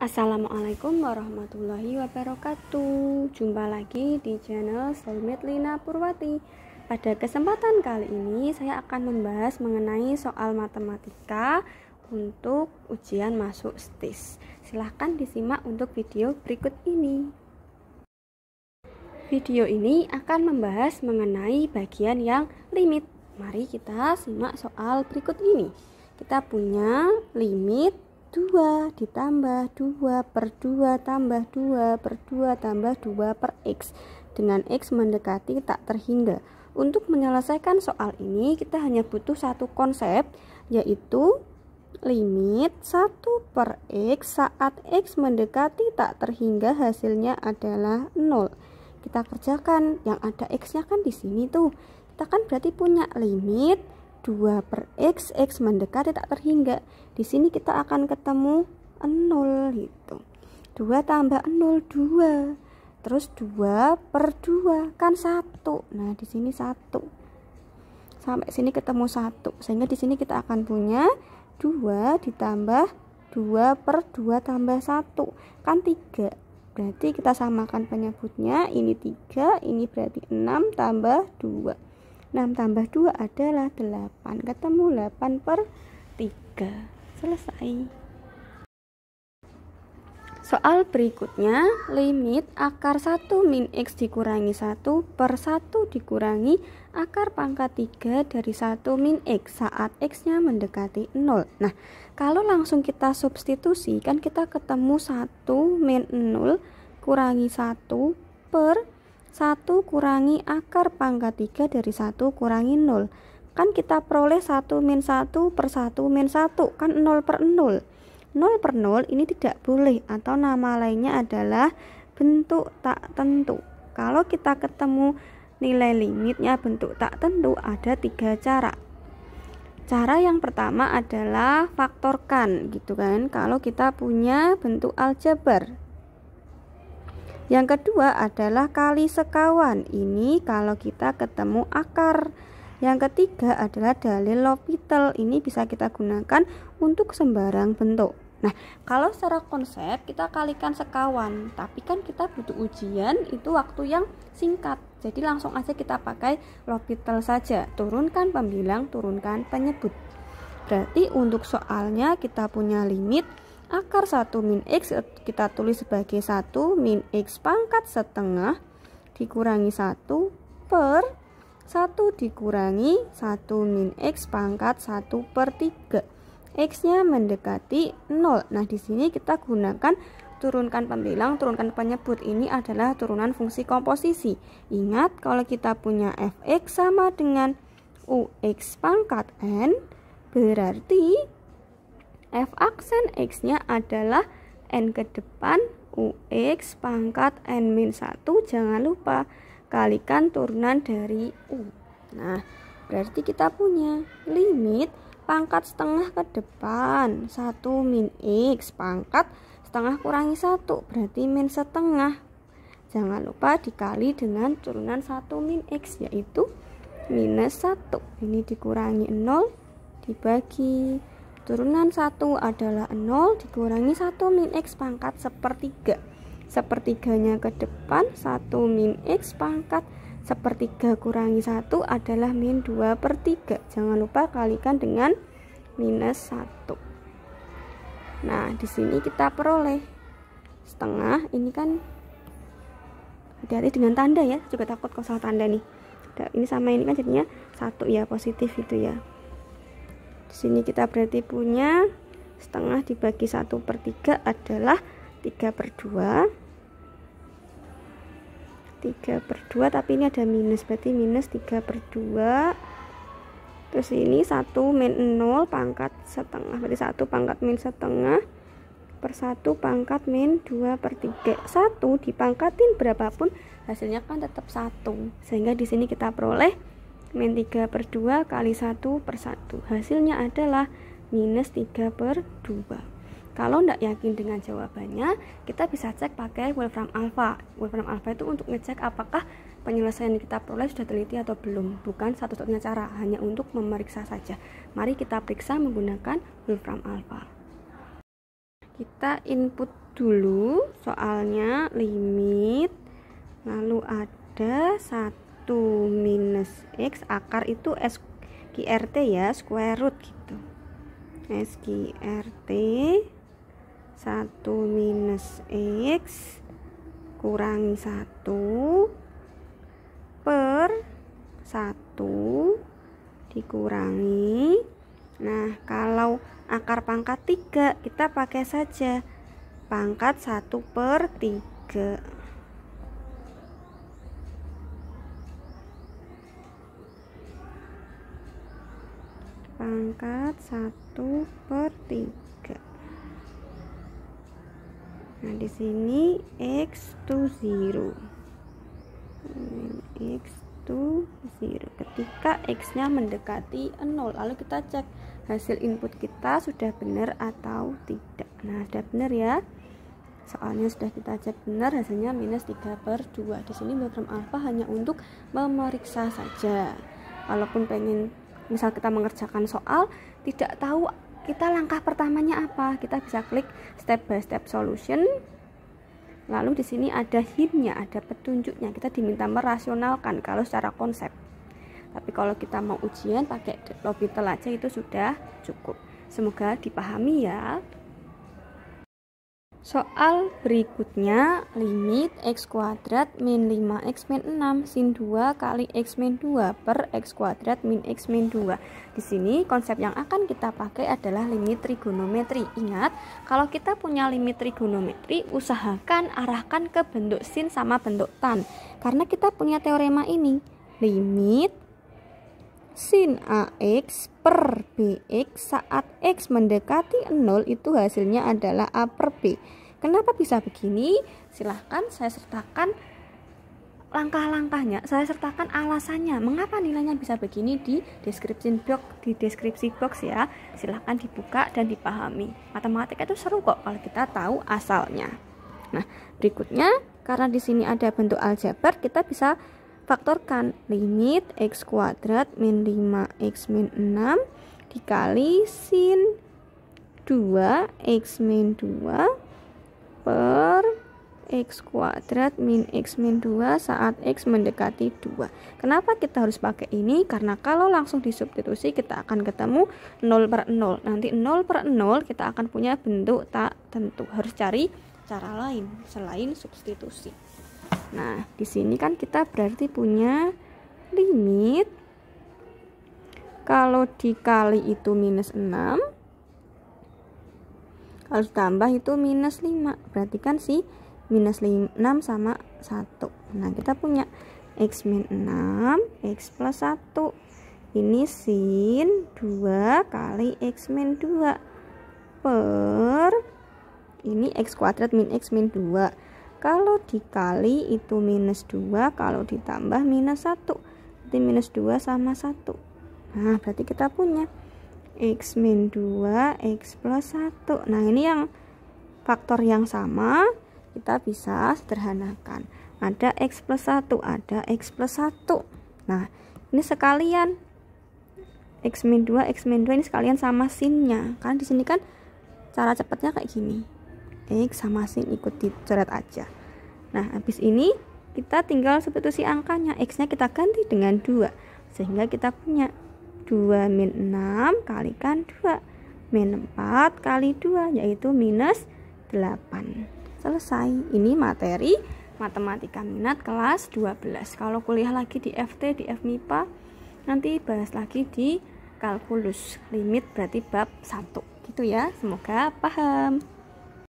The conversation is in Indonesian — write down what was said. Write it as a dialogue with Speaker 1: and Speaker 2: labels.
Speaker 1: Assalamualaikum warahmatullahi wabarakatuh. Jumpa lagi di channel Soulmate Lina Purwati. Pada kesempatan kali ini saya akan membahas mengenai soal matematika untuk ujian masuk STIS. Silahkan disimak untuk video berikut ini. Video ini akan membahas mengenai bagian yang limit. Mari kita simak soal berikut ini. Kita punya limit 2 ditambah 2 per 2 tambah 2 per 2 tambah 2 per X dengan X mendekati tak terhingga. Untuk menyelesaikan soal ini kita hanya butuh satu konsep, yaitu limit 1 per X saat X mendekati tak terhingga hasilnya adalah 0. Kita kerjakan, yang ada X nya kan di sini tuh. Kita kan berarti punya limit 2 per X, X mendekati tak terhingga. Di sini kita akan ketemu 0 gitu. 2 tambah 0, 2. Terus 2 per 2 kan 1. Nah, di sini 1. Sampai sini ketemu 1. Sehingga di sini kita akan punya 2 ditambah 2 per 2 tambah 1 kan 3. Berarti kita samakan penyebutnya. Ini 3, ini berarti 6 tambah 2. 6 tambah 2 adalah 8. Ketemu 8 per 3. Selesai. Soal berikutnya, limit akar 1 min X dikurangi 1 per 1 dikurangi akar pangkat 3 dari 1 min X saat X nya mendekati 0. Nah, kalau langsung kita substitusi kan kita ketemu 1 min 0 kurangi 1 per 1 kurangi akar pangkat 3 dari 1 kurangi 0. Kan kita peroleh 1 min 1 per 1 min 1 kan 0 per 0. 0 per 0 ini tidak boleh, atau nama lainnya adalah bentuk tak tentu. Kalau kita ketemu nilai limitnya bentuk tak tentu, ada 3 cara. Cara yang pertama adalah faktorkan gitu kan, kalau kita punya bentuk aljabar. Yang kedua adalah kali sekawan. Ini kalau kita ketemu akar. Yang ketiga adalah dalil L'Hopital. Ini bisa kita gunakan untuk sembarang bentuk. Nah, kalau secara konsep kita kalikan sekawan, tapi kan kita butuh ujian itu waktu yang singkat. Jadi langsung aja kita pakai L'Hopital saja. Turunkan pembilang, turunkan penyebut. Berarti untuk soalnya kita punya limit akar 1 min X kita tulis sebagai 1 min X pangkat setengah dikurangi 1 per 1 dikurangi 1 min X pangkat 1 per 3. X nya mendekati 0. Nah, di sini kita gunakan turunkan pembilang, turunkan penyebut. Ini adalah turunan fungsi komposisi. Ingat, kalau kita punya fx sama dengan ux pangkat n, berarti f aksen x nya adalah n ke depan ux pangkat n min 1. Jangan lupa kalikan turunan dari u. Nah, berarti kita punya limit pangkat setengah ke depan 1 min x pangkat setengah kurangi 1 berarti min setengah. Jangan lupa dikali dengan turunan 1 min x, yaitu minus 1. Ini dikurangi 0 dibagi turunan 1 adalah 0 dikurangi 1 min x pangkat sepertiga. Sepertiganya ke depan 1 min x pangkat sepertiga kurangi 1 adalah min 2 per 3. Jangan lupa kalikan dengan minus 1. Nah, di sini kita peroleh setengah. Ini kan hati-hati dengan tanda ya, juga takut kalau salah tanda nih. Ini sama ini kan jadinya 1 ya, positif itu ya. Di sini kita berarti punya setengah dibagi 1 per 3 adalah 3 per 2. 3 per 2, tapi ini ada minus, berarti minus 3 per 2. Terus ini 1 min 0 pangkat setengah, berarti 1 pangkat min setengah per 1 pangkat min 2 per 3. 1 dipangkatin berapapun hasilnya kan tetap 1. Sehingga di sini kita peroleh min 3 per 2 kali 1 per 1. Hasilnya adalah minus 3 per 2. Kalau tidak yakin dengan jawabannya, kita bisa cek pakai Wolfram Alpha. Wolfram Alpha itu untuk ngecek apakah penyelesaian yang kita peroleh sudah teliti atau belum. Bukan satu-satunya cara, hanya untuk memeriksa saja. Mari kita periksa menggunakan Wolfram Alpha. Kita input dulu soalnya limit, lalu ada 1 minus X, akar itu SQRT ya, square root gitu. SQRT 1 minus X kurangi 1 per 1 dikurangi. Nah, kalau akar pangkat 3 kita pakai saja pangkat 1/3. Pangkat 1/3. Nah, di sini X to 0. X to 0 ketika X-nya mendekati 0. Lalu kita cek hasil input kita sudah benar atau tidak. Nah, sudah benar ya. Soalnya sudah kita cek benar, hasilnya minus 3/2. Di sini diagram alfa hanya untuk memeriksa saja. Walaupun pengen misal kita mengerjakan soal tidak tahu kita langkah pertamanya apa, kita bisa klik step by step solution. Lalu di sini ada hintnya, ada petunjuknya. Kita diminta merasionalkan kalau secara konsep. Tapi kalau kita mau ujian pakai L'Hopital aja itu sudah cukup. Semoga dipahami ya. Soal berikutnya, limit X kuadrat min 5X min 6 sin 2 kali X min 2 per X kuadrat min X min 2. Di sini konsep yang akan kita pakai adalah limit trigonometri. Ingat, kalau kita punya limit trigonometri, usahakan arahkan ke bentuk sin sama bentuk tan. Karena kita punya teorema ini, limit sin AX per BX saat X mendekati 0 itu hasilnya adalah A per B. Kenapa bisa begini? Silahkan saya sertakan langkah-langkahnya, saya sertakan alasannya. Mengapa nilainya bisa begini di deskripsi box ya. Silahkan dibuka dan dipahami. Matematika itu seru kok kalau kita tahu asalnya. Nah, berikutnya karena di sini ada bentuk aljabar, kita bisa faktorkan limit X kuadrat min 5X min 6 dikali sin 2X min 2 per X kuadrat min X min 2 saat X mendekati 2. Kenapa kita harus pakai ini? Karena kalau langsung disubstitusi kita akan ketemu 0/0. Nanti 0/0 kita akan punya bentuk tak tentu. Harus cari cara lain selain substitusi. Nah, di sini kan kita berarti punya limit kalau dikali itu minus 6, kalau ditambah itu minus 5. Berarti kan si minus 6 sama 1. Nah, kita punya X min 6, X plus 1. Ini sin 2 kali X min 2 per ini X kuadrat min X min 2. Kalau dikali itu minus 2, kalau ditambah minus 1. Jadi minus 2 sama 1. Nah, berarti kita punya X min 2, X plus 1. Nah, ini yang faktor yang sama, kita bisa sederhanakan. Ada X plus 1, ada X plus 1. Nah, ini sekalian. X min 2, X min 2 ini sekalian sama sinnya. Kan di sini kan cara cepatnya kayak gini. X sama sin ikut dicoret aja. Nah, habis ini kita tinggal substitusi angkanya. X-nya kita ganti dengan 2. Sehingga kita punya 2 min 6 kalikan 2. Min 4 kali 2 yaitu minus 8. Selesai. Ini materi matematika minat kelas 12. Kalau kuliah lagi di FT, di FMIPA, nanti bahas lagi di kalkulus. Limit berarti bab 1. Gitu ya. Semoga paham.